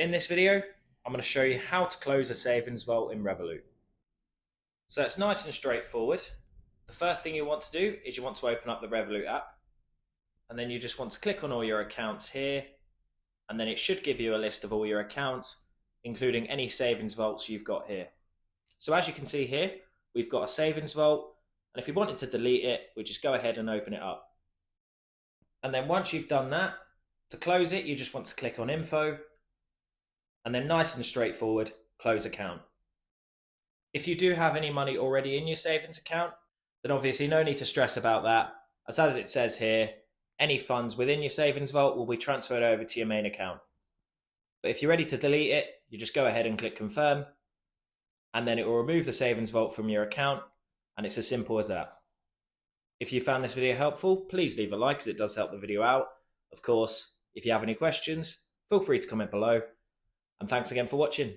In this video, I'm going to show you how to close a savings vault in Revolut. So it's nice and straightforward. The first thing you want to do is you want to open up the Revolut app, and then you just want to click on all your accounts here, and then it should give you a list of all your accounts, including any savings vaults you've got here. So as you can see here, we've got a savings vault, and if you wanted to delete it, we just go ahead and open it up. And then once you've done that, to close it, you just want to click on Info, and then nice and straightforward, close account. If you do have any money already in your savings account, then obviously no need to stress about that, as it says here, any funds within your savings vault will be transferred over to your main account. But if you're ready to delete it, you just go ahead and click confirm, and then it will remove the savings vault from your account, and it's as simple as that. If you found this video helpful, please leave a like as it does help the video out. Of course, if you have any questions, feel free to comment below. And thanks again for watching.